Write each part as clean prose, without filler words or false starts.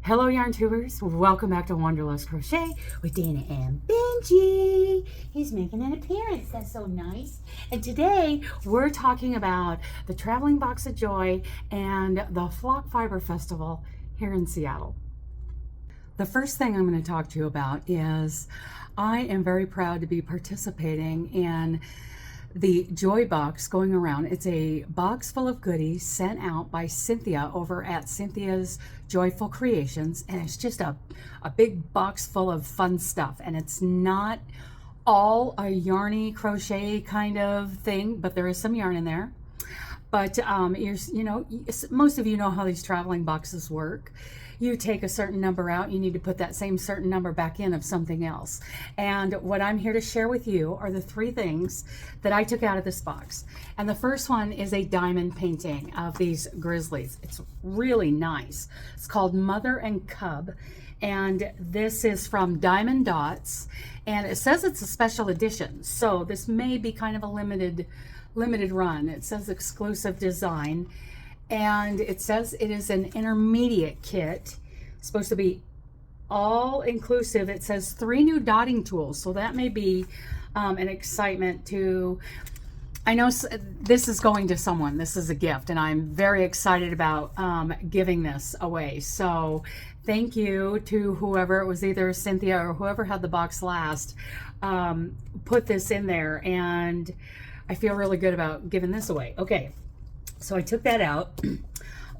Hello YarnTubers, welcome back to Wanderlust Crochet with Dana and Benji. He's making an appearance, that's so nice. And today we're talking about the Traveling Box of Joy and the Flock Fiber Festival here in Seattle. The first thing I'm going to talk to you about is I am very proud to be participating in the Joy Box going around. It's a box full of goodies sent out by Cynthia over at Cynthia's Joyful Creations, and it's just a big box full of fun stuff. And it's not all a yarny crochet kind of thing, but there is some yarn in there. But most of you know how these traveling boxes work. You take a certain number out, you need to put that same certain number back in of something else. And what I'm here to share with you are the three things that I took out of this box. And the first one is a diamond painting of these grizzlies. It's really nice. It's called Mother and Cub. And this is from Diamond Dots. And it says it's a special edition. So this may be kind of a limited run. It says exclusive design. And it says it is an intermediate kit, supposed to be all inclusive. It says 3 new dotting tools, so that may be an excitement to, I know this is going to someone. This is a gift, and I'm very excited about giving this away. So thank you to whoever, it was either Cynthia or whoever had the box last, put this in there, and I feel really good about giving this away. Okay. So I took that out.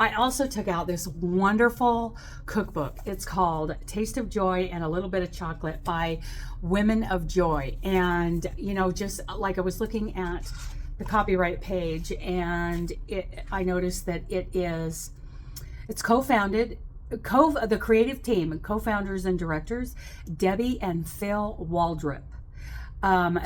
I also took out this wonderful cookbook. It's called Taste of Joy and a Little Bit of Chocolate by Women of Joy. And, you know, just like I was looking at the copyright page, and I noticed that it's co-founded, the creative team, co-founders and directors, Debbie and Phil Waldrop.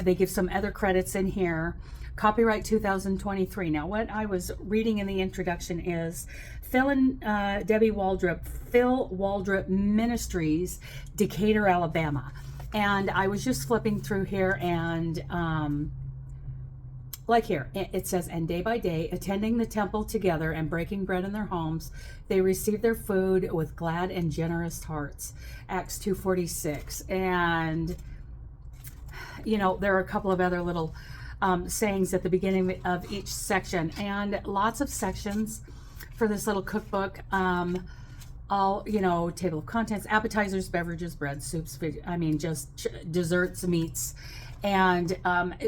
They give some other credits in here. Copyright 2023. Now, what I was reading in the introduction is Phil and Debbie Waldrop, Phil Waldrop Ministries, Decatur, Alabama. And I was just flipping through here, and like here, it says, and day by day, attending the temple together and breaking bread in their homes, they received their food with glad and generous hearts. Acts 2:46. And, you know, there are a couple of other little sayings at the beginning of each section, and lots of sections for this little cookbook. All, you know, table of contents, appetizers, beverages, bread, soups, just desserts, meats. And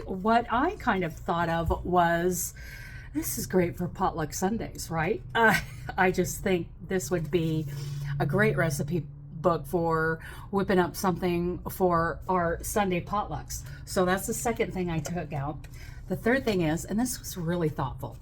what I kind of thought of was, this is great for potluck Sundays, right? I just think this would be a great recipe book for whipping up something for our Sunday potlucks. So that's the second thing I took out. The third thing is, and this was really thoughtful,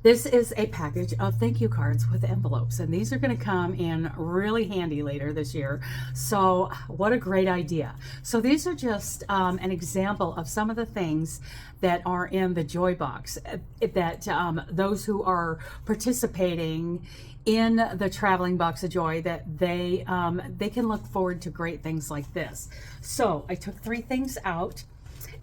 this is a package of thank you cards with envelopes, and these are going to come in really handy later this year. So what a great idea. So these are just an example of some of the things that are in the Joy Box that those who are participating in the Traveling Box of Joy, that they can look forward to great things like this. So I took 3 things out,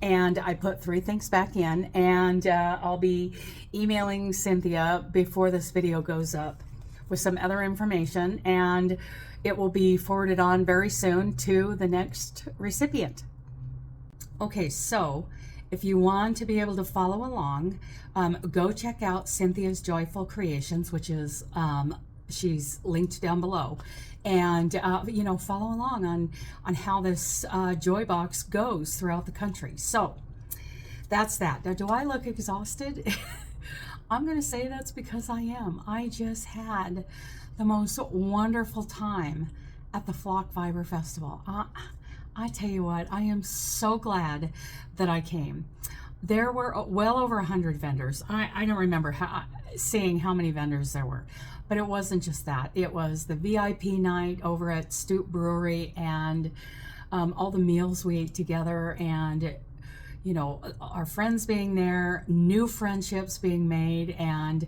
and I put 3 things back in, and I'll be emailing Cynthia before this video goes up with some other information, and it will be forwarded on very soon to the next recipient. Okay, so if you want to be able to follow along, go check out Cynthia's Joyful Creations, which is, she's linked down below. And, you know, follow along on how this Joy Box goes throughout the country. So that's that. Now, do I look exhausted? I'm going to say that's because I am. I just had the most wonderful time at the Flock Fiber Festival. I tell you what, I am so glad that I came. There were well over 100 vendors. I don't remember seeing how many vendors there were, but it wasn't just that. It was the VIP night over at Stoop Brewery, and all the meals we ate together, and, you know, our friends being there, new friendships being made, and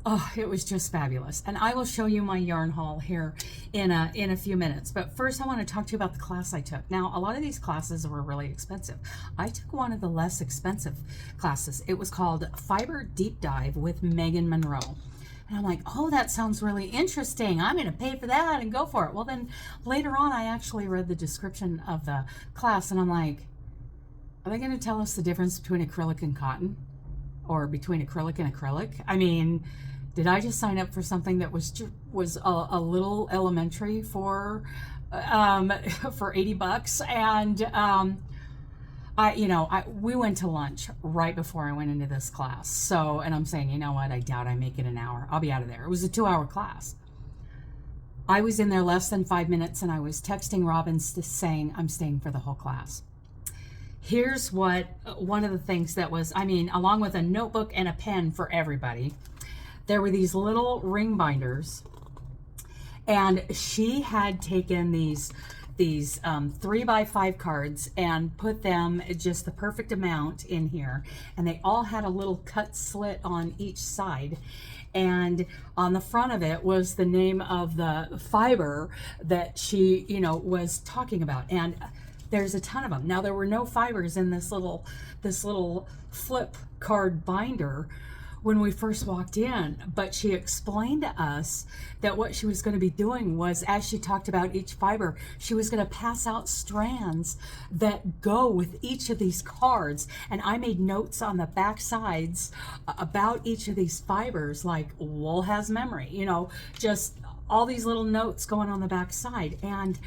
oh, it was just fabulous. And I will show you my yarn haul here in a few minutes. But first, I want to talk to you about the class I took. Now, a lot of these classes were really expensive. I took one of the less expensive classes. It was called Fiber Deep Dive with Megan Monroe. And I'm like, oh, that sounds really interesting. I'm going to pay for that and go for it. Well, then later on, I actually read the description of the class, and I'm like, are they going to tell us the difference between acrylic and cotton, or between acrylic and acrylic? I mean, did I just sign up for something that was a little elementary for $80? And we went to lunch right before I went into this class. So, and I'm saying, you know what? I doubt I make it an hour. I'll be out of there. It was a 2-hour class. I was in there less than 5 minutes, and I was texting Robin saying I'm staying for the whole class. Here's what one of the things that was, I mean, along with a notebook and a pen for everybody, there were these little ring binders, and she had taken these 3x5 cards and put them just the perfect amount in here, and they all had a little cut slit on each side, and on the front of it was the name of the fiber that she was talking about. And there's a ton of them. Now, there were no fibers in this little flip card binder when we first walked in, but she explained to us that what she was going to be doing was, as she talked about each fiber, she was going to pass out strands that go with each of these cards. And I made notes on the back sides about each of these fibers, like wool has memory, just all these little notes going on the back side. And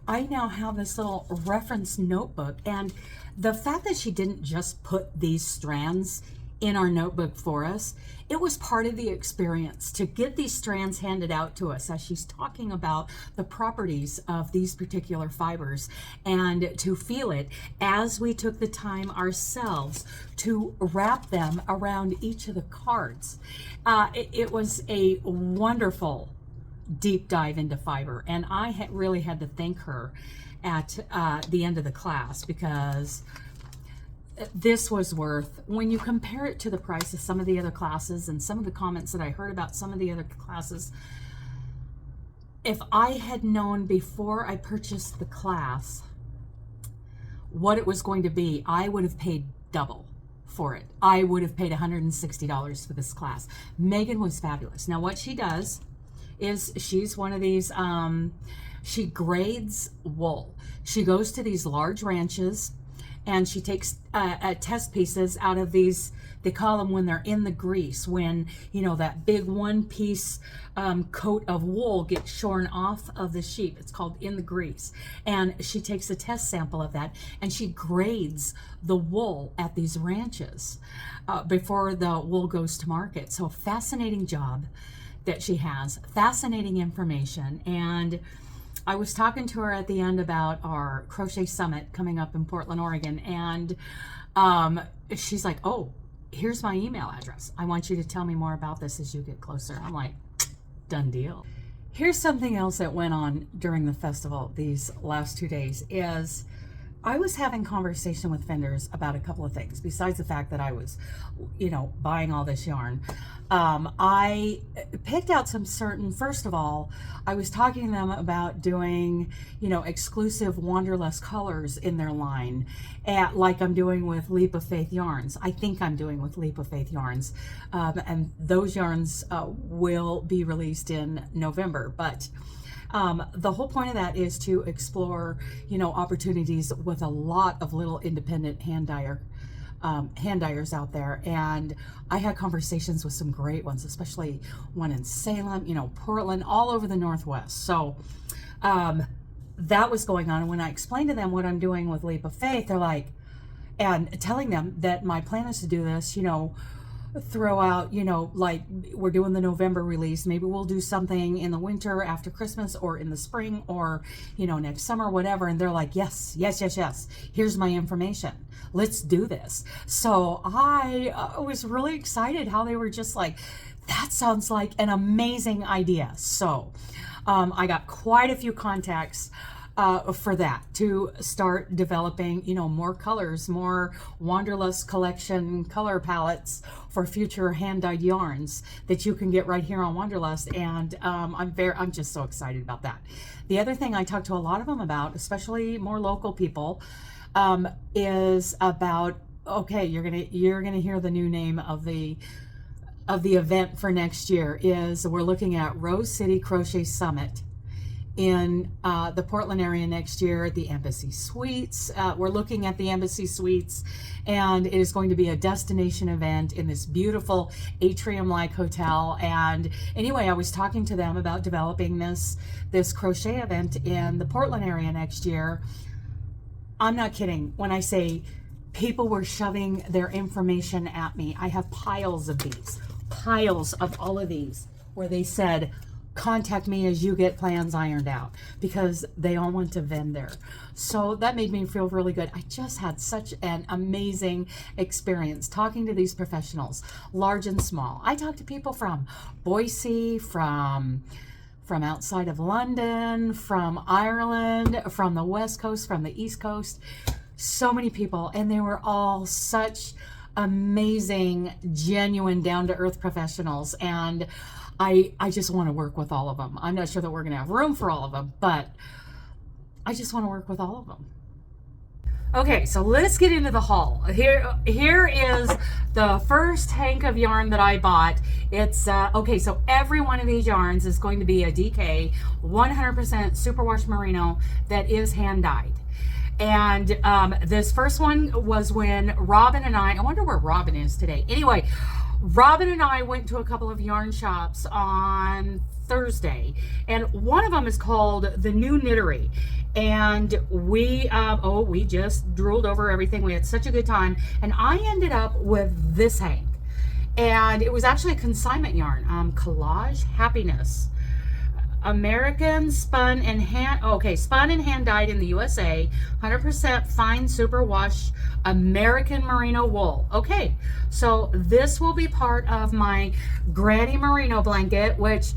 I now have this little reference notebook, and the fact that she didn't just put these strands in our notebook for us, it was part of the experience to get these strands handed out to us as she's talking about the properties of these particular fibers, and to feel it as we took the time ourselves to wrap them around each of the cards. It was a wonderful deep dive into fiber, and I really had to thank her at the end of the class, because this was worth, when you compare it to the price of some of the other classes and some of the comments that I heard about some of the other classes, if I had known before I purchased the class what it was going to be, I would have paid double for it. I would have paid $160 for this class. Megan was fabulous. Now, what she does is she's one of these, she grades wool. She goes to these large ranches, and she takes test pieces out of these, they call them when they're in the grease, when, that big one-piece coat of wool gets shorn off of the sheep. It's called in the grease. And she takes a test sample of that, and she grades the wool at these ranches before the wool goes to market. So, fascinating job that she has, fascinating information. And I was talking to her at the end about our crochet summit coming up in Portland, Oregon, and she's like, oh, here's my email address. I want you to tell me more about this as you get closer. I'm like, done deal. Here's something else that went on during the festival these last 2 days is I was having conversation with vendors about a couple of things besides the fact that I was, buying all this yarn. I picked out some certain, first of all, I was talking to them about doing, exclusive Wanderlust colors in their line, like I'm doing with Leap of Faith yarns. I think I'm doing with Leap of Faith yarns. And those yarns will be released in November, but the whole point of that is to explore, opportunities with a lot of little independent hand dyers out there. And I had conversations with some great ones, especially one in Salem, Portland, all over the Northwest. So that was going on. And when I explained to them what I'm doing with Leap of Faith, they're like, and telling them that my plan is to do this, throw out, like we're doing the November release, maybe we'll do something in the winter after Christmas, or in the spring, or next summer, whatever. And they're like, yes, here's my information, let's do this. So I was really excited how they were just like, that sounds like an amazing idea. So I got quite a few contacts for that, to start developing, more colors, more Wanderlust collection color palettes for future hand-dyed yarns that you can get right here on Wanderlust. And I'm just so excited about that. The other thing I talked to a lot of them about, especially more local people, is about, okay, you're gonna hear the new name of the of the event for next year is we're looking at Rose City Crochet Summit in the Portland area next year at the Embassy Suites. We're looking at the Embassy Suites, and it is going to be a destination event in this beautiful atrium-like hotel. And anyway, I was talking to them about developing this crochet event in the Portland area next year. I'm not kidding when I say people were shoving their information at me. I have piles of these, piles of all of these, where they said, contact me as you get plans ironed out, because they all want to vend there. So that made me feel really good. I just had such an amazing experience talking to these professionals, large and small. I talked to people from Boise, from outside of London, from Ireland, from the West Coast, from the East Coast. So many people, and they were all such amazing, genuine, down-to-earth professionals. And I just want to work with all of them. I'm not sure that we're going to have room for all of them, but I just want to work with all of them. Okay, so let's get into the haul. Here is the first hank of yarn that I bought. It's, okay, so every one of these yarns is going to be a DK 100% superwash merino that is hand dyed. And this first one was when Robin and I wonder where Robin is today. Anyway, Robin and I went to a couple of yarn shops on Thursday, and one of them is called The New Knittery. And we just drooled over everything. We had such a good time, and I ended up with this hank, and it was actually a consignment yarn, Collage Happiness. American spun and hand dyed in the USA, 100% fine superwash American merino wool. Okay, so this will be part of my granny merino blanket, which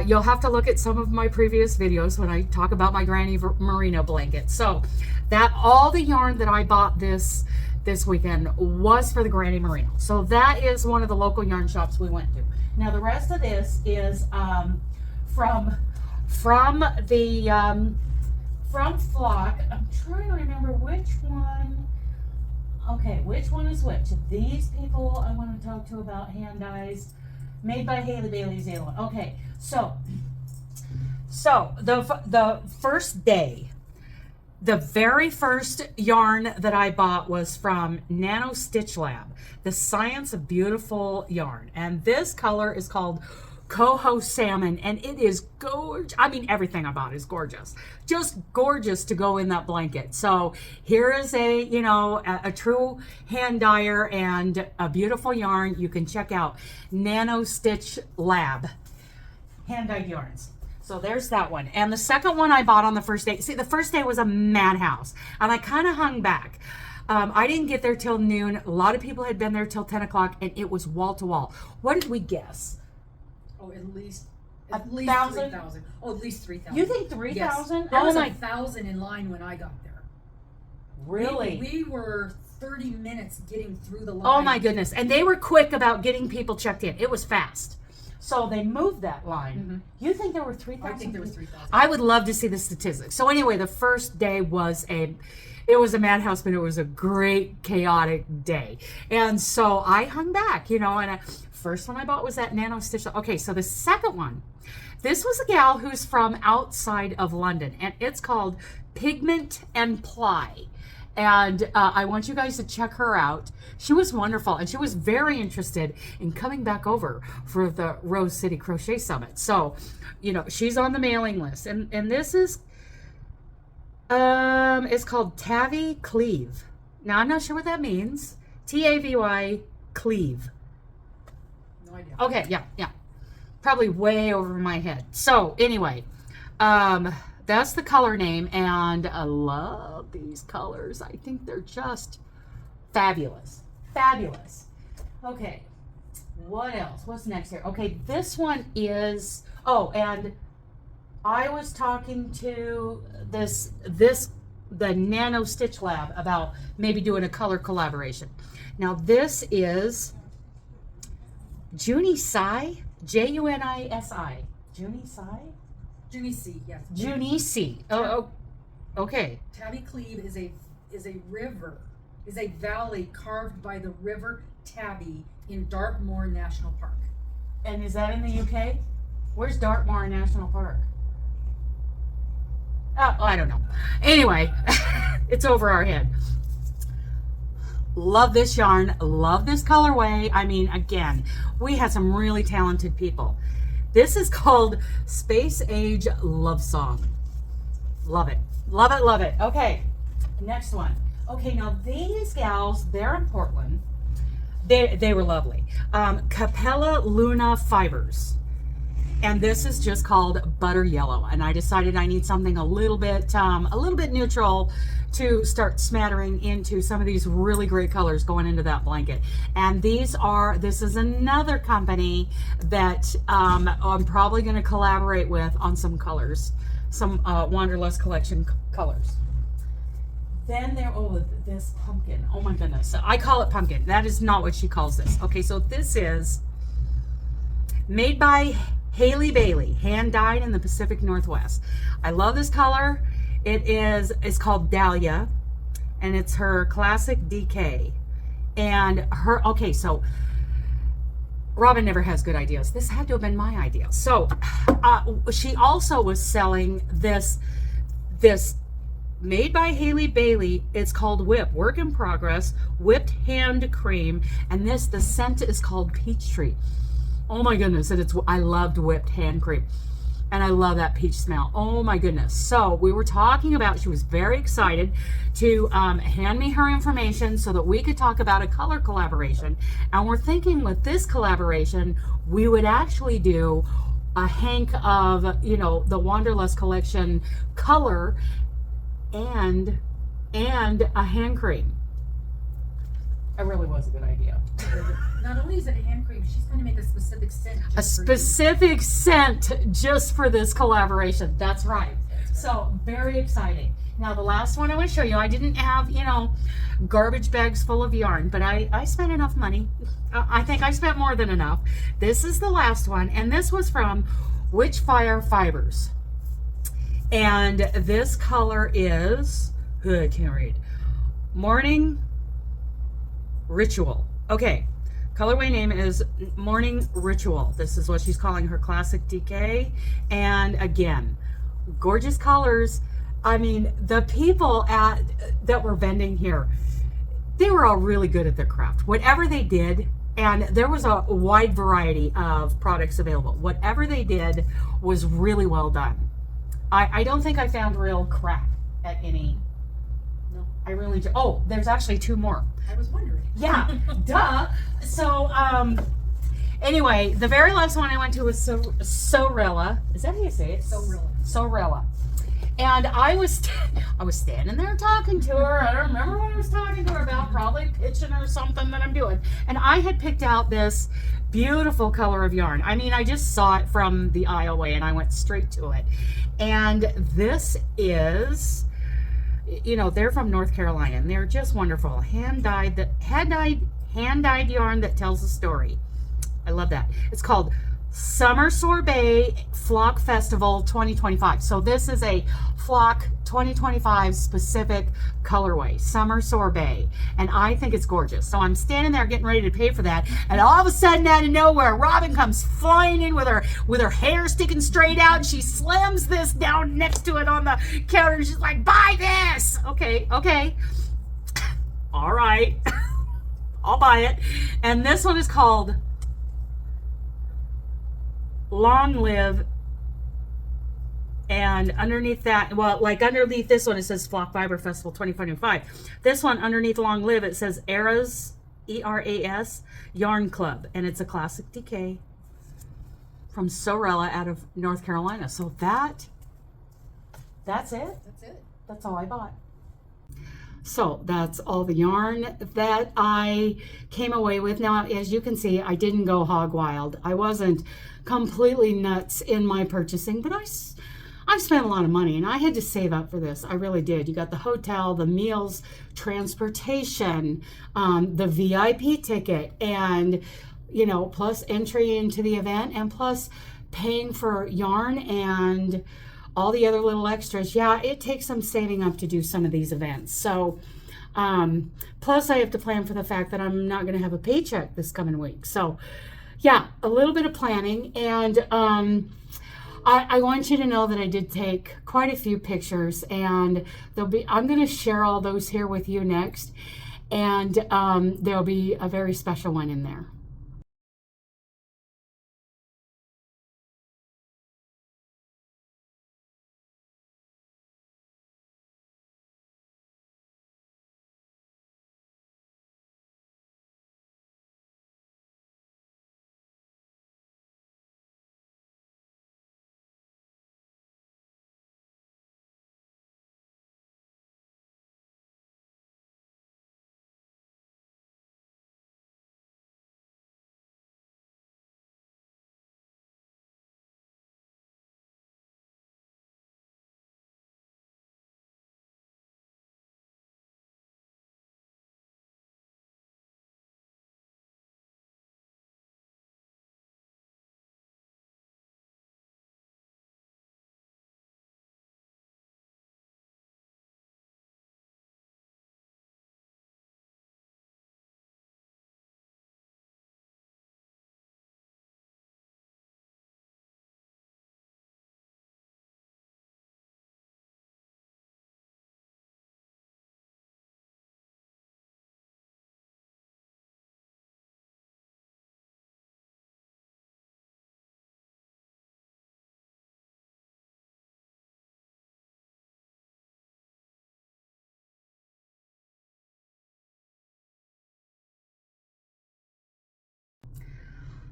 you'll have to look at some of my previous videos when I talk about my granny merino blanket. So that all the yarn that I bought this weekend was for the granny merino. So that is one of the local yarn shops we went to. Now the rest of this is from Flock. I'm trying to remember which one. Okay, which one is which? These people I want to talk to about hand dyes made by Haley Bailey Zalon. Okay, so the first day, the very first yarn that I bought was from Nano Stitch Lab, the Science of Beautiful yarn, and this color is called Coho Salmon, and it is gorgeous. I mean, everything I bought is gorgeous, just gorgeous to go in that blanket. So here is a true hand dyer and a beautiful yarn. You can check out Nano Stitch Lab hand dyed yarns. So there's that one. And the second one I bought on the first day. See, the first day was a madhouse, and I kind of hung back. I didn't get there till noon. A lot of people had been there till 10 o'clock, and it was wall to wall. What did we guess? Oh, at least 1,000? 3,000. Oh, at least 3,000. You think 3,000? Yes. There was 1,000 in line when I got there. Really? We were 30 minutes getting through the line. Oh my goodness. And they were quick about getting people checked in. It was fast. So they moved that line. Mm-hmm. You think there were 3,000? I think there was 3,000. I would love to see the statistics. So anyway, the first day was a madhouse, but it was a great chaotic day. And so I hung back, and first one I bought was that Nano Stitch. Okay, so the second one, this was a gal who's from outside of London, and it's called Pigment and Ply. And I want you guys to check her out. She was wonderful, and she was very interested in coming back over for the Rose City Crochet Summit. So, she's on the mailing list. And this is, it's called Tavy Cleave. Now, I'm not sure what that means. Tavy Cleave. No idea. Okay, yeah. Probably way over my head. So, anyway, that's the color name, and I love these colors. I think they're just fabulous. Fabulous. Okay, what else? What's next here? Okay, this one is, and I was talking to the Nano Stitch Lab about maybe doing a color collaboration. Now, this is Junisi, Junisi. Junisi? Junisi, yes. Junisi. Oh, okay. Tabby Cleave is a river, is a valley carved by the river tabby in Dartmoor National Park. And is that in the UK? Where's Dartmoor National Park? Oh, I don't know. Anyway, it's over our head. Love this yarn. Love this colorway. I mean, again, we had some really talented people. This is called Space Age Love Song. Love it. Love it, love it. Okay, next one. Okay, now these gals, they're in Portland. They were lovely. Capella Luna Fibers. And this is just called Butter Yellow. And I decided I need something a little bit neutral to start smattering into some of these really great colors going into that blanket. And this is another company that I'm probably going to collaborate with on some colors, some Wanderlust collection colors. Then this pumpkin. Oh my goodness. I call it pumpkin. That is not what she calls this. Okay, so this is made by Haley Bailey, hand dyed in the Pacific Northwest. I love this color. It's called Dahlia, and it's her classic DK. And okay, so Robin never has good ideas. This had to have been my idea. So she also was selling this made by Haley Bailey. It's called Whip, work in progress, whipped hand cream. And the scent is called Peachtree. Oh my goodness. And I loved whipped hand cream. And I love that peach smell. Oh my goodness. So we were talking about, she was very excited to hand me her information so that we could talk about a color collaboration. And we're thinking with this collaboration, we would actually do a hank of, the Wanderlust collection color and a hand cream. It really was a good idea. Not only is it a hand cream, she's going to make a specific scent. A specific scent just for this collaboration. That's right. So very exciting. Now the last one I want to show you, I didn't have, garbage bags full of yarn, but I spent enough money. I think I spent more than enough. This is the last one, and this was from Witchfire Fibers. And this color is, I can't read, Morning Ritual. Okay, colorway name is Morning Ritual. This is what she's calling her classic DK. And again, gorgeous colors. I mean, the people that were vending here, they were all really good at their craft. Whatever they did, and there was a wide variety of products available. Whatever they did was really well done. I don't think I found real crap at any. No. I really do. Oh, there's actually two more. I was wondering. Yeah, duh. So, anyway, the very last one I went to was Sorella. Is that how you say it? Sorella. And I was standing there talking to her. I don't remember what I was talking to her about, probably pitching her something that I'm doing. And I had picked out this beautiful color of yarn. I mean, I just saw it from the aisleway and I went straight to it. And this is, they're from North Carolina and they're just wonderful. Hand-dyed yarn that tells a story. I love that. It's called Summer Sorbet Flock Festival 2025. So this is a Flock 2025 specific colorway, Summer Sorbet. And I think it's gorgeous. So I'm standing there getting ready to pay for that. And all of a sudden out of nowhere, Robin comes flying in with her hair sticking straight out. And she slams this down next to it on the counter. And she's like, buy this. Okay. All right. I'll buy it. And this one is called Long Live, and underneath that, underneath this one it says Flock Fiber Festival 2025. This one underneath Long Live it says Eras, ERAS Yarn Club, and it's a classic DK from Sorella out of North Carolina. So that's it. That's all I bought. So that's all the yarn that I came away with. Now, as you can see, I didn't go hog wild. I wasn't completely nuts in my purchasing, but I've spent a lot of money and I had to save up for this. I really did. You got the hotel, the meals, transportation, the VIP ticket, and, plus entry into the event, and plus paying for yarn and all the other little extras. Yeah, it takes some saving up to do some of these events. So Plus, I have to plan for the fact that I'm not going to have a paycheck this coming week. So, yeah, a little bit of planning. And I want you to know that I did take quite a few pictures, and I'm going to share all those here with you next. And there'll be a very special one in there.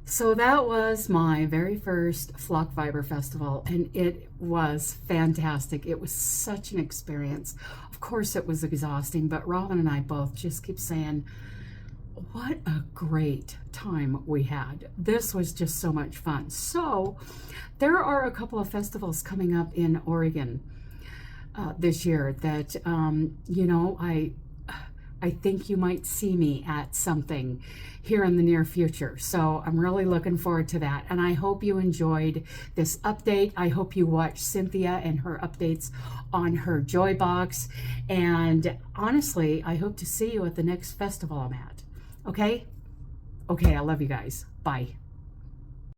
So that was my very first Flock Fiber Festival, and it was fantastic. It was such an experience. Of course, it was exhausting, but Robin and I both just keep saying, what a great time we had. This was just so much fun. So there are a couple of festivals coming up in Oregon this year that, you know, I think you might see me at something here in the near future. So I'm really looking forward to that. And I hope you enjoyed this update. I hope you watched Cynthia and her updates on her Joy Box. And honestly, I hope to see you at the next festival I'm at. Okay? Okay, I love you guys. Bye.